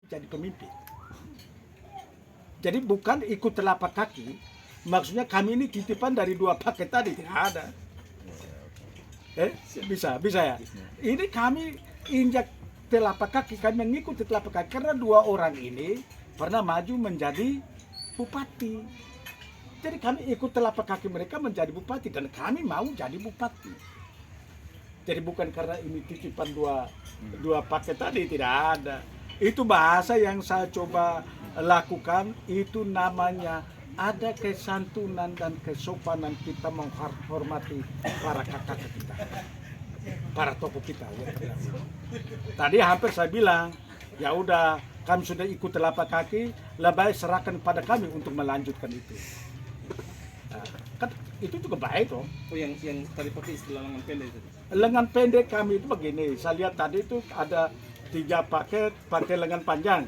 jadi pemimpin. Jadi bukan ikut telapak kaki, maksudnya kami ini titipan dari dua paket tadi, tidak ada. Bisa ya. Ini kami injak telapak kaki, kami mengikuti telapak kaki karena dua orang ini pernah maju menjadi bupati. Jadi kami ikut telapak kaki mereka menjadi bupati dan kami mau jadi bupati. Jadi bukan karena ini titipan dua paket tadi, tidak ada. Itu bahasa yang saya coba lakukan, itu namanya ada kesantunan dan kesopanan kita menghormati para kakak kita, para tokoh kita. Ya. Tadi hampir saya bilang, ya udah kami sudah ikut telapak kaki, lebih serahkan pada kami untuk melanjutkan itu. Nah, kan itu juga baik loh. Oh, yang tadi pakai istilah lengan pendek itu. Lengan pendek kami itu begini, saya lihat tadi itu ada 3 paket pakai lengan panjang.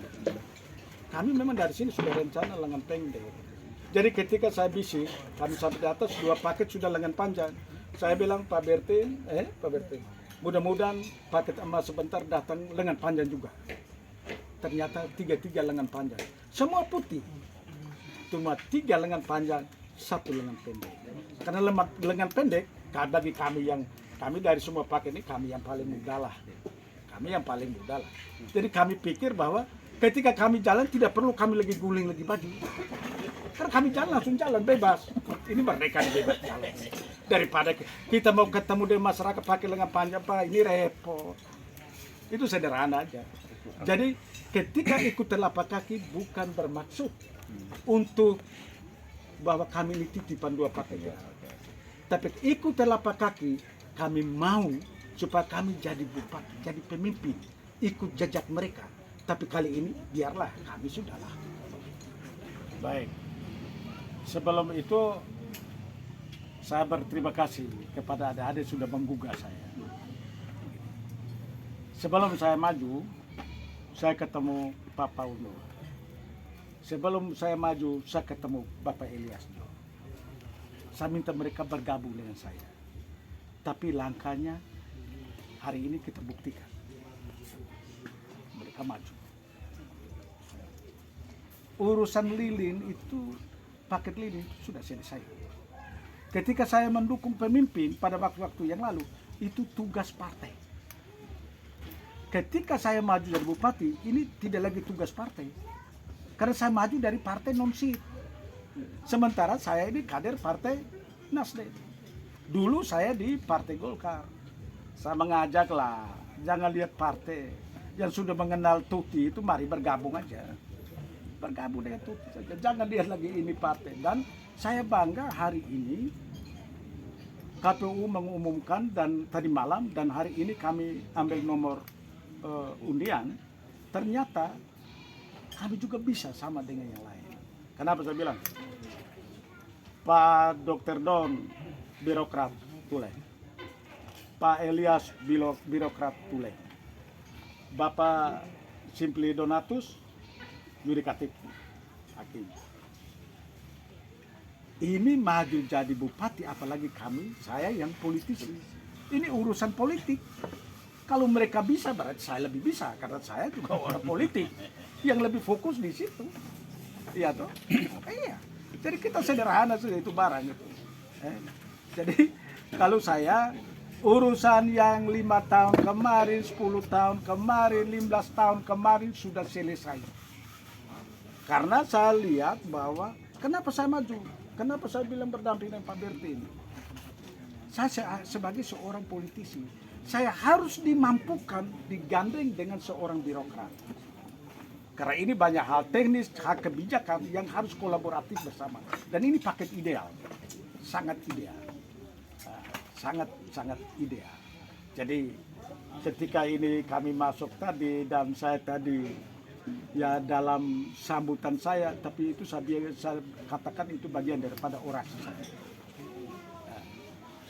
Kami memang dari sini sudah rencana lengan pendek. Jadi ketika saya bisik, kami sampai di atas 2 paket sudah lengan panjang. Saya bilang Pak Bertin, mudah-mudahan paket emas sebentar datang lengan panjang juga. Ternyata 3 lengan panjang, semua putih. Cuma 3 lengan panjang, 1 lengan pendek. Karena lengan pendek, bagi kami dari semua paket ini kami yang paling muda lah. Kami yang paling muda lah. Jadi kami pikir bahwa ketika kami jalan tidak perlu kami lagi guling lagi baju. Karena kami jalan langsung jalan bebas. Ini merdeka bebas jalan. Daripada kita mau ketemu dengan masyarakat pakai lengan panjang, Pak, ini repot. Itu sederhana aja. Jadi ketika ikut telapak kaki bukan bermaksud untuk bahwa kami ini titipan 2 paket. Tapi ikut telapak kaki kami mau supaya kami jadi bupati, jadi pemimpin, ikut jejak mereka. Tapi kali ini biarlah kami sudahlah. Baik. Sebelum itu saya berterima kasih kepada adik-adik sudah menggugah saya. Sebelum saya maju, saya ketemu Pak Paulo. Sebelum saya maju, saya ketemu Bapak Elias. Saya minta mereka bergabung dengan saya. Tapi langkahnya hari ini kita buktikan. Mereka maju. Urusan lilin itu, paket lilin itu sudah selesai. Ketika saya mendukung pemimpin pada waktu-waktu yang lalu, itu tugas partai. Ketika saya maju jadi bupati, ini tidak lagi tugas partai. Karena saya maju dari partai non-sit. Sementara saya ini kader partai Nasdem. Dulu saya di Partai Golkar. Saya mengajaklah, jangan lihat partai. Yang sudah mengenal Tuti itu mari bergabung aja. Bergabung dengan Tuti saja. Jangan lihat lagi ini partai. Dan saya bangga hari ini KPU mengumumkan dan tadi malam dan hari ini kami ambil nomor undian. Ternyata kami juga bisa sama dengan yang lain. Kenapa saya bilang? Pak Dr. Don, birokrat Tule. Pak Elias, birokrat Tule. Bapak Simply Donatus, yudikatif, hakim. Ini maju jadi bupati, apalagi kami, saya yang politisi. Ini urusan politik. Kalau mereka bisa, berarti saya lebih bisa. Karena saya juga orang politik yang lebih fokus di situ. Iya toh? Iya. Jadi kita sederhana saja itu barang itu. Jadi kalau saya urusan yang 5 tahun kemarin, 10 tahun kemarin, 15 tahun kemarin sudah selesai. Karena saya lihat bahwa kenapa saya maju? Kenapa saya bilang berdamping dengan Pak Bertin? Saya sebagai seorang politisi, saya harus dimampukan digandeng dengan seorang birokrat. Karena ini banyak hal teknis, hal kebijakan yang harus kolaboratif bersama. Dan ini paket ideal, sangat ideal, sangat ideal. Jadi ketika ini kami masuk tadi dan saya tadi ya dalam sambutan saya, tapi itu saya katakan itu bagian daripada orasi saya.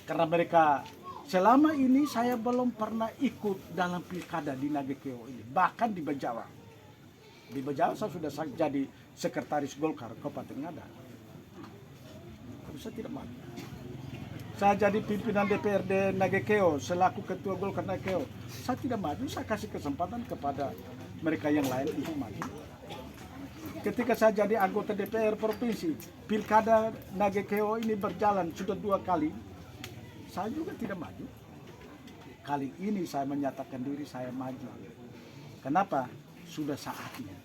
Karena mereka selama ini saya belum pernah ikut dalam pilkada di Nagekeo ini, bahkan di Bejawa. Di Bejawa saya sudah jadi sekretaris Golkar Kabupaten Ngada. Tapi saya tidak mau. Saya jadi pimpinan DPRD Nagekeo selaku ketua Golkar Nagekeo. Saya tidak maju, saya kasih kesempatan kepada mereka yang lain untuk maju. Ketika saya jadi anggota DPR provinsi, pilkada Nagekeo ini berjalan sudah 2 kali, saya juga tidak maju. Kali ini saya menyatakan diri saya maju. Kenapa? Sudah saatnya.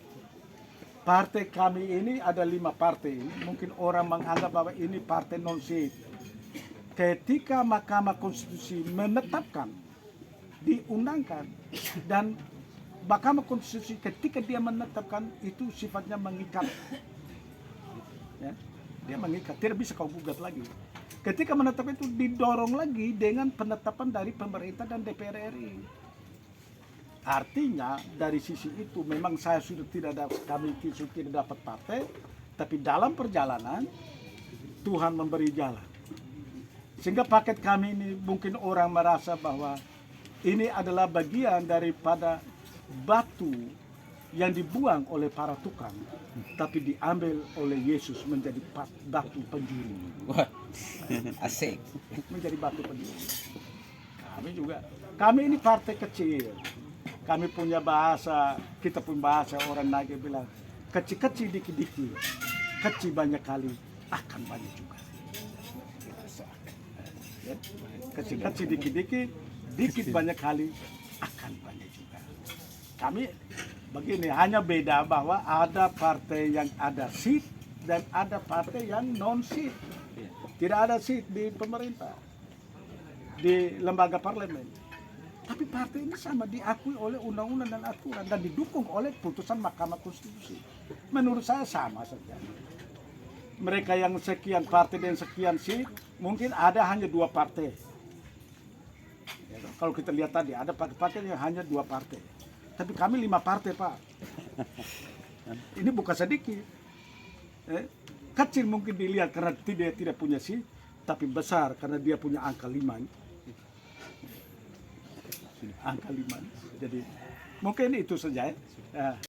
Partai kami ini ada 5 partai. Mungkin orang menganggap bahwa ini partai non-state. Ketika Mahkamah Konstitusi menetapkan, diundangkan, dan Mahkamah Konstitusi ketika dia menetapkan itu sifatnya mengikat. Ya, dia mengikat, tidak bisa kau gugat lagi. Ketika menetapkan itu didorong lagi dengan penetapan dari pemerintah dan DPR RI. Artinya dari sisi itu memang saya sudah kami sudah tidak dapat partai, tapi dalam perjalanan Tuhan memberi jalan. Sehingga paket kami ini mungkin orang merasa bahwa ini adalah bagian daripada batu yang dibuang oleh para tukang, tapi diambil oleh Yesus menjadi batu penjuru. Wah, asik. Menjadi batu penjuru. Kami ini partai kecil. Kami punya bahasa, kita punya bahasa orang Nage bilang, kecil-kecil dikit-dikit, kecil banyak kali, akan banyak juga. Kecil-kecil dikit-dikit, dikit banyak kali, akan banyak juga. Kami begini, hanya beda bahwa ada partai yang ada seat dan ada partai yang non-seat. Tidak ada seat di pemerintah, di lembaga parlemen. Tapi partai ini sama diakui oleh undang-undang dan aturan dan didukung oleh putusan Mahkamah Konstitusi. Menurut saya sama saja. Mereka yang sekian partai dan sekian seat, mungkin ada hanya 2 partai. Ya, kalau kita lihat tadi, ada partai yang hanya 2 partai. Tapi kami 5 partai, Pak. Ini bukan sedikit. Kecil mungkin dilihat karena dia tidak punya seat, tapi besar karena dia punya angka 5. Angka 5. Jadi mungkin itu saja ya.